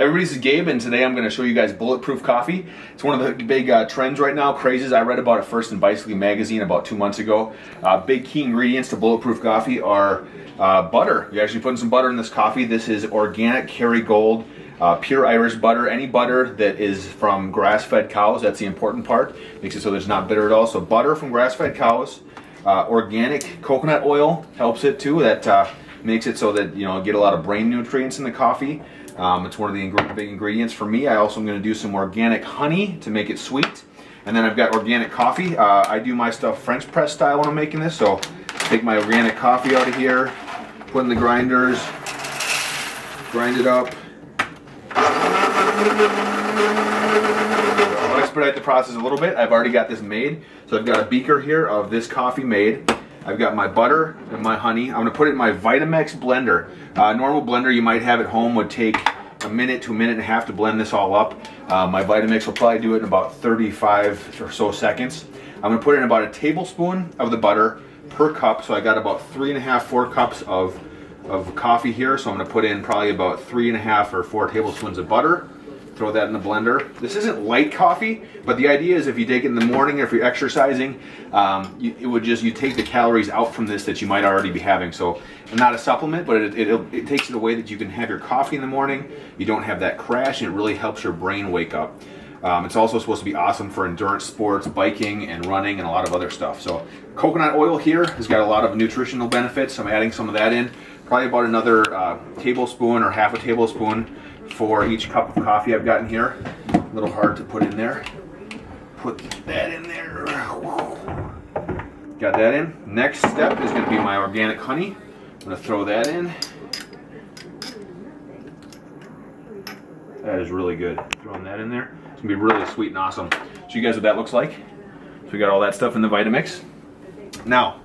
Everybody, this is Gabe, and today I'm going to show you guys bulletproof coffee. It's one of the big trends right now, crazes. I read about it first in Bicycling Magazine about 2 months ago. Big key ingredients to bulletproof coffee are butter. You're actually putting some butter in this coffee. This is organic Kerrygold, pure Irish butter. Any butter that is from grass-fed cows, that's the important part. Makes it so that it's not bitter at all. So butter from grass-fed cows. Organic coconut oil helps it too. That makes it so that you get a lot of brain nutrients in the coffee. It's one of the big ingredients for me. I also am going to do some organic honey to make it sweet. And then I've got organic coffee. I do my stuff French press style when I'm making this. So take my organic coffee out of here, put in the grinders, grind it up. I'll expedite the process a little bit. I've already got this made. So I've got a beaker here of this coffee made. I've got my butter and my honey. I'm going to put it in my Vitamix blender. Normal blender you might have at home would take a minute to a minute and a half to blend this all up. My Vitamix will probably do it in about 35 or so seconds. I'm going to put in about a tablespoon of the butter per cup. So I got about 3.5, 4 cups of coffee here. So I'm going to put in probably about 3.5 or 4 tablespoons of butter. Throw that in the blender. This isn't light coffee, but the idea is if you take it in the morning or if you're exercising, you take the calories out from this that you might already be having. So not a supplement, but it takes it away that you can have your coffee in the morning. You don't have that crash, and it really helps your brain wake up. It's also supposed to be awesome for endurance sports, biking and running, and a lot of other stuff. So coconut oil here has got a lot of nutritional benefits. I'm adding some of that in. Probably about another tablespoon or half a tablespoon for each cup of coffee I've got in here. A little hard to put in there. Put that in there. Got that in. Next step is going to be my organic honey. I'm going to throw that in. That is really good. Throwing that in there. It's going to be really sweet and awesome. Show you guys what that looks like. So we got all that stuff in the Vitamix. Now,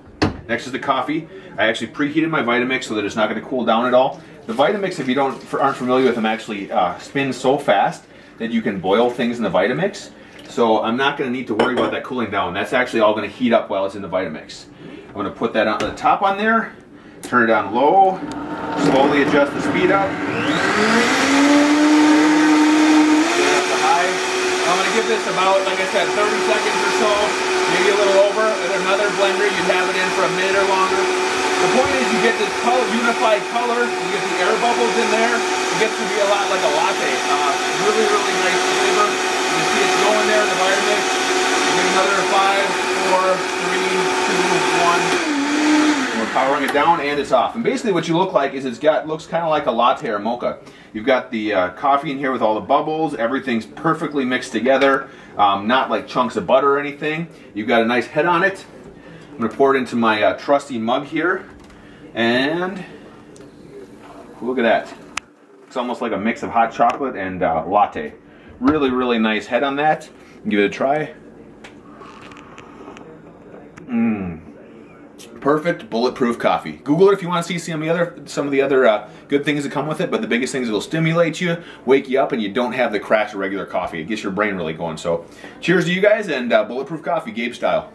next is the coffee. I actually preheated my Vitamix so that it's not going to cool down at all. The Vitamix, if you aren't familiar with them, actually spin so fast that you can boil things in the Vitamix. So I'm not going to need to worry about that cooling down. That's actually all going to heat up while it's in the Vitamix. I'm going to put that on the top on there, turn it down low, slowly adjust the speed up. I'm going to give this about, like I said, 30 seconds or so, maybe a little over. In another blender, you'd have it in for a minute or longer. The point is you get this unified color, you get the air bubbles in there, it gets to be a lot like a latte. Really, really nice flavor. You see it's going there in the Vitamix. You get another 5, 4, 3, 2, 1. We're powering it down and it's off. And basically what you look like is looks kind of like a latte or mocha. You've got the coffee in here with all the bubbles. Everything's perfectly mixed together. Not like chunks of butter or anything. You've got a nice head on it. I'm going to pour it into my trusty mug here, and look at that. It's almost like a mix of hot chocolate and latte. Really, really nice head on that. Give it a try. Perfect bulletproof coffee. Google it if you want to see some of the other good things that come with it, but the biggest thing is it'll stimulate you, wake you up, and you don't have the crash of regular coffee. It gets your brain really going. So cheers to you guys, and bulletproof coffee, Gabe style.